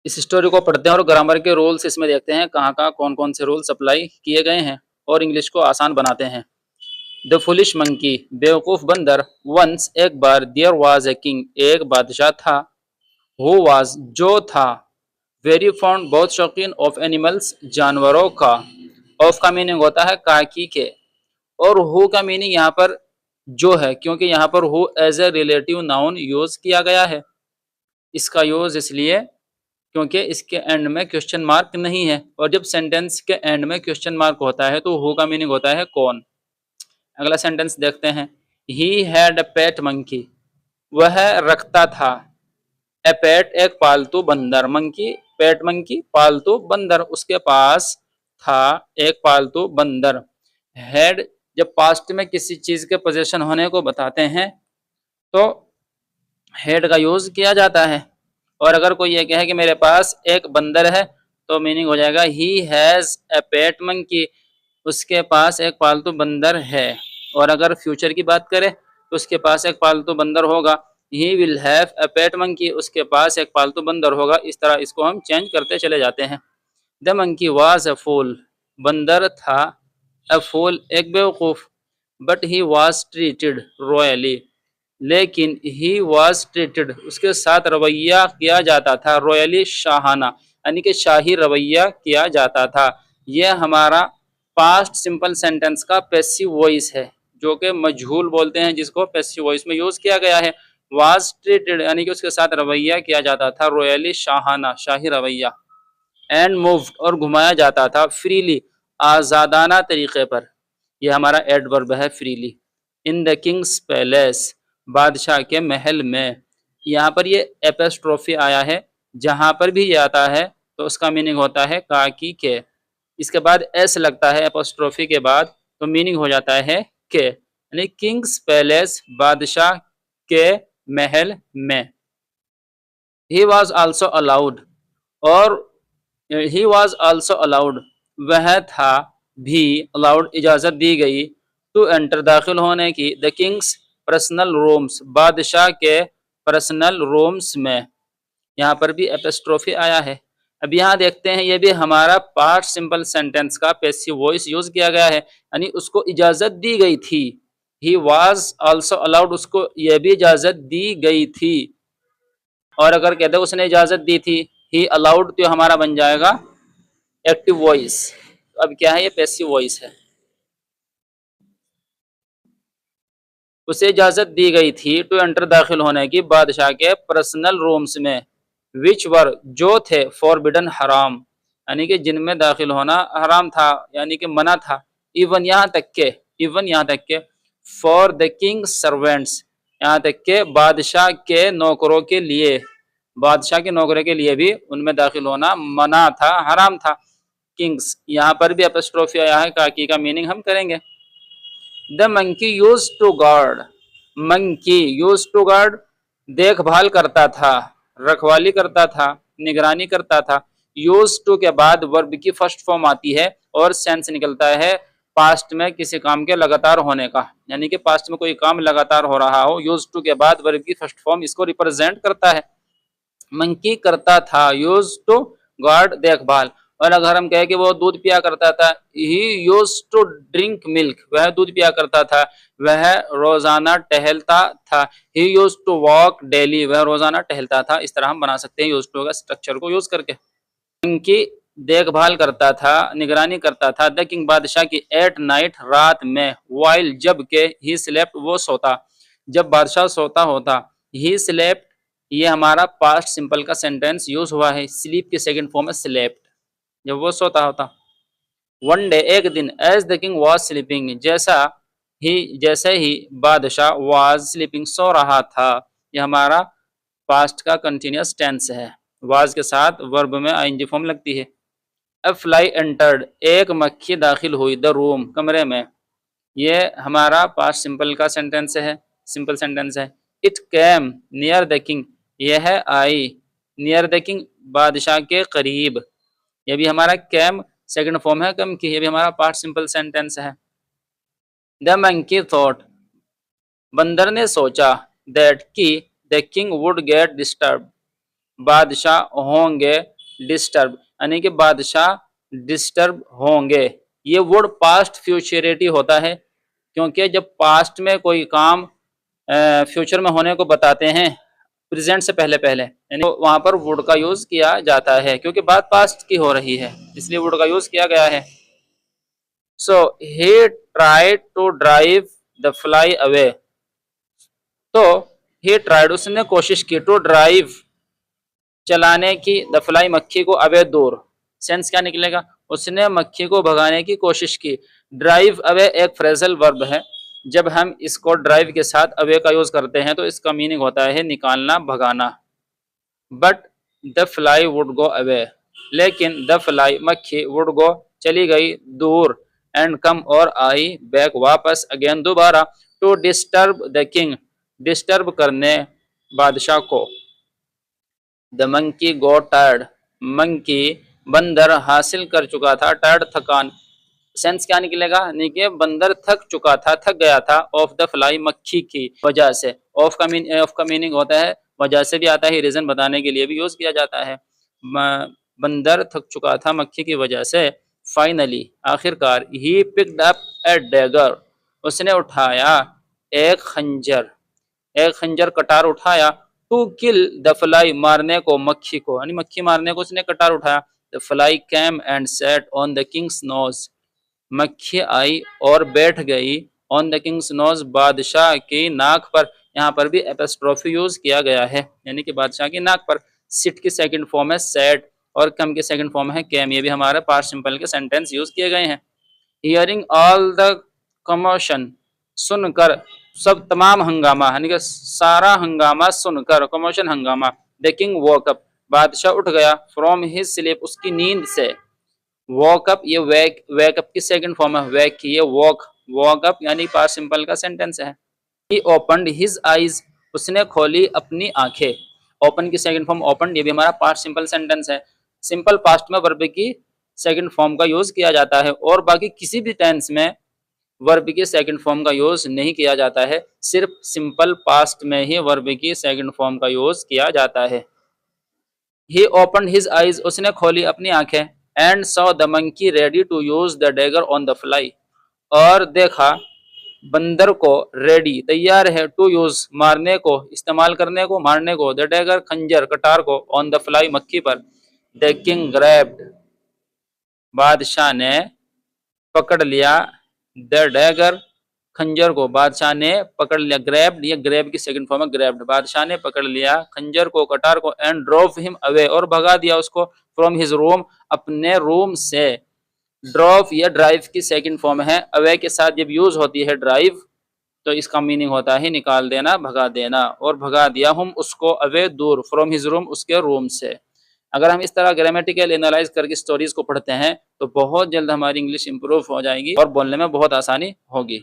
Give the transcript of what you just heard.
इस स्टोरी को पढ़ते हैं और ग्रामर के रूल्स इसमें देखते हैं कहाँ-कहाँ, कौन-कौन से रूल्स अप्लाई किए गए हैं और इंग्लिश को आसान बनाते हैं। द फुलिश मंकी, बेवकूफ बंदर। वंस, एक बार। देयर वाज ए किंग, एक बादशाह था। हु वाज, जो था। वेरी फॉन्ड, बहुत शौकीन। ऑफ एनिमल्स, जानवरों का। ऑफ का मीनिंग होता है काकी के, और हु का मीनिंग यहाँ पर जो है, क्योंकि यहाँ पर who as a relative noun use किया गया है। इसका यूज इसलिए क्योंकि इसके एंड में क्वेश्चन मार्क नहीं है, और जब सेंटेंस के एंड में क्वेश्चन मार्क होता है तो हु का मीनिंग होता है कौन। अगला सेंटेंस देखते हैं। He had a pet monkey, वह रखता था। ए पेट, एक पालतू बंदर। मंकी, पेट मंकी, पालतू बंदर, उसके पास था एक पालतू बंदर। हैड जब पास्ट में किसी चीज के पोजेशन होने को बताते हैं तो हैड का यूज किया जाता है। और अगर कोई ये कहे कि मेरे पास एक बंदर है तो मीनिंग हो जाएगा he has a pet monkey, उसके पास एक पालतू बंदर है। और अगर फ्यूचर की बात करें तो उसके पास एक पालतू बंदर होगा। He will have a pet monkey, उसके पास एक पालतू बंदर होगा। इस तरह इसको हम चेंज करते चले जाते हैं। द मंकी वाज अ फूल, बंदर था। अ फूल, एक बेवकूफ। But he was treated royally, लेकिन ही वाज ट्रीटेड, उसके साथ रवैया किया जाता था। रॉयली, शाहाना, यानी कि शाही रवैया किया जाता था। यह हमारा पास्ट सिंपल सेंटेंस का पैसिव वॉइस है, जो कि मजहूल बोलते हैं, जिसको पैसिव वॉइस में यूज किया गया है। वाज ट्रीटेड यानी कि उसके साथ रवैया किया जाता था। रॉयली, शाहाना, शाही रवैया। एंड मूव्ड, और घुमाया जाता था। फ्रीली, आजादाना तरीके पर। यह हमारा एडवर्ब है, freely. In the Kings palace, बादशाह के महल में। यहाँ पर ये एपोस्ट्रोफी आया है, जहां पर भी ये आता है तो उसका मीनिंग होता है काकी के। इसके बाद एस लगता है एपोस्ट्रोफी के बाद, तो मीनिंग हो जाता है के, यानी किंग्स पैलेस, बादशाह के महल में। ही वॉज ऑल्सो अलाउड, और ही वॉज ऑल्सो अलाउड, वह था भी। अलाउड, इजाजत दी गई। टू एंटर, दाखिल होने की। द किंग्स पर्सनल रूम्स, बादशाह के पर्सनल रूम्स में। यहाँ पर भी एपोस्ट्रोफी आया है। अब यहाँ देखते हैं, ये भी हमारा पास्ट सिंपल सेंटेंस का पैसिव वॉइस यूज किया गया है, यानी उसको इजाजत दी गई थी। ही वॉज ऑल्सो अलाउड, उसको यह भी इजाजत दी गई थी। और अगर कहते उसने इजाजत दी थी, ही अलाउड, तो हमारा बन जाएगा एक्टिव वॉइस। अब क्या है, ये पैसिव वॉइस है। उसे इजाजत दी गई थी टू एंटर, दाखिल होने की। बादशाह के पर्सनल रूम्स में। विच वर, जो थे। फॉरबिडन, हराम, यानी कि जिनमें दाखिल होना हराम था, यानी कि मना था। इवन, यहाँ तक के। इवन, यहाँ तक के। फॉर द किंग सर्वेंट्स, यहाँ तक के बादशाह के नौकरों के लिए। बादशाह के नौकरों के लिए भी उनमें दाखिल होना मना था, हराम था। किंग्स, यहाँ पर भी एपोस्ट्रोफी आया है, काकी का मीनिंग हम करेंगे। The monkey used to guard, monkey used to guard, देखभाल करता था, रखवाली करता था, निगरानी करता था। यूज टू के बाद वर्ब की फर्स्ट फॉर्म आती है और सेंस निकलता है पास्ट में किसी काम के लगातार होने का, यानी कि पास्ट में कोई काम लगातार हो रहा हो। यूज टू के बाद वर्ब की फर्स्ट फॉर्म इसको रिप्रेजेंट करता है। मंकी करता था, यूज टू गार्ड, देखभाल। और अगर हम कहें कि वो दूध पिया करता था, ही यूज टू ड्रिंक मिल्क, वह दूध पिया करता था। वह रोजाना टहलता था। ही यूज टू वॉक डेली, वह रोजाना टहलता था। इस तरह हम बना सकते हैं यूज टू का स्ट्रक्चर को यूज करके। मंकी देखभाल करता था, निगरानी करता था। द किंग, बादशाह की। एट नाइट, रात में। वाइल, जब के। ही स्लेप्ट, वो सोता, जब बादशाह सोता होता। ही स्लेप्ट, ये हमारा पास्ट सिंपल का सेंटेंस यूज हुआ है। स्लीप की सेकंड फॉर्म है स्लेप्ट, जब वो सोता होता। वन डे, एक दिन। As the king was sleeping, जैसे ही बादशाह वाज स्लीपिंग, सो रहा था। ये हमारा पास्ट का कंटिन्यूअस टेंस है। वाज के साथ वर्ब में आईएनजी फॉर्म लगती है। अ फ्लाई एंटर्ड, एक मक्खी दाखिल हुई। द रूम, कमरे में। ये हमारा पास्ट सिंपल का सेंटेंस है, सिंपल सेंटेंस है। It came near the king, यह आई। नियर द किंग, बादशाह के करीब। यह भी हमारा कैम सेकंड फॉर्म है कम की, यह भी हमारा पास्ट सिंपल सेंटेंस है। द मंकी थॉट, बंदर ने सोचा। दैट, कि the king would get disturb, बादशाह होंगे डिस्टर्ब, यानी कि बादशाह डिस्टर्ब होंगे। ये वर्ड पास्ट फ्यूचरिटी होता है, क्योंकि जब पास्ट में कोई काम फ्यूचर में होने को बताते हैं प्रेजेंट से पहले पहले, यानी वहां पर वुड का यूज किया जाता है, क्योंकि बात पास्ट की हो रही है इसलिए वुड का यूज किया गया है। So he tried to drive the fly away, तो ही ट्राइड उसने कोशिश की, टू ड्राइव चलाने की, द फ्लाई मक्खी को, अवे दूर। सेंस क्या निकलेगा, उसने मक्खी को भगाने की कोशिश की। ड्राइव अवे एक फ्रेजल वर्ब है, जब हम इसको ड्राइव के साथ अवे का यूज करते हैं तो इसका मीनिंग होता है निकालना, भगाना। But the fly would go away, लेकिन द फ्लाई मक्खी वुड गो चली गई दूर, एंड कम और आई बैक वापस, अगेन दोबारा, to disturb the king disturb करने बादशाह को। The monkey go tired, monkey बंदर हासिल कर चुका था, टायर्ड थकान। सेंस क्या निकलेगा, देखिए बंदर थक चुका था, थक गया था, ऑफ द फ्लाई मक्खी की वजह से। ऑफ का मीनिंग होता है वजह से भी आता है, रीजन बताने के लिए भी यूज किया जाता है। बंदर थक चुका था मक्खी की वजह से। फाइनली आखिरकार, he picked up A dagger, उसने उठाया एक खंजर, एक खंजर कटार उठाया, टू किल द फ्लाई मारने को मक्खी को, यानी मक्खी मारने को उसने कटार उठाया। The fly came and sat on the king's nose, मक्खी आई और बैठ गई, ऑन द किंग्स नोज बादशाह की नाक पर। यहाँ पर भी एपिस्ट्रोफी यूज किया गया है, यानी कि बादशाह की नाक पर। सिट की सेकंड फॉर्म है सेट, और कम की सेकंड फॉर्म है कैम, ये भी हमारे पास्ट सिंपल के सेंटेंस यूज किए गए हैं। हियरिंग ऑल द कमोशन, सुनकर, सब तमाम हंगामा, यानी कि सारा हंगामा सुनकर, कमोशन हंगामा। द किंग वोक अप, बादशाह उठ गया, फ्रॉम हिज स्लीप, उसकी नींद से। वॉक अप, ये वेक अप की सेकंड फॉर्म है, वेक की ये वॉक अप, यानी पास्ट सिंपल का सेंटेंस है। ही ओपनड हिज आईज, उसने खोली अपनी आंखें। ओपन की सेकंड फॉर्म ओपन, ये भी हमारा पास्ट सिंपल सेंटेंस है। सिंपल पास्ट में वर्ब की सेकंड फॉर्म का यूज किया जाता है, और बाकी किसी भी टेंस में वर्ब की सेकंड फॉर्म का यूज नहीं किया जाता है, सिर्फ सिंपल पास्ट में ही वर्ब की सेकंड फॉर्म का यूज किया जाता है। ही ओपनड हिज आईज, उसने खोली अपनी आंखें। And saw the monkey ready to use the dagger on the fly, और देखा बंदर को रेडी तैयार है, टू यूज मारने को, इस्तेमाल करने को, मारने को, द डैगर खंजर कटार को, ऑन द फ्लाई मक्खी पर। द किंग ग्रैब्ड, बादशाह ने पकड़ लिया, द डैगर खंजर को, बादशाह ने पकड़ लिया। ग्रैब्ड, ये ग्रैब की सेकंड फॉर्म है ग्रैब्ड, बादशाह ने पकड़ लिया खंजर को, कटार को। एंड ड्रोव हिम अवे, और भगा दिया उसको, फ्रॉम हिज रूम, अपने रूम से। ड्रॉव या ड्राइव की सेकंड फॉर्म है, अवे के साथ जब यूज होती है ड्राइव तो इसका मीनिंग होता है निकाल देना, भगा देना, और भगा दिया हम उसको अवे दूर, फ्रॉम हिज रूम, उसके रूम से। अगर हम इस तरह ग्रामेटिकल एनालाइज करके स्टोरीज को पढ़ते हैं तो बहुत जल्द हमारी इंग्लिश इंप्रूव हो जाएगी और बोलने में बहुत आसानी होगी।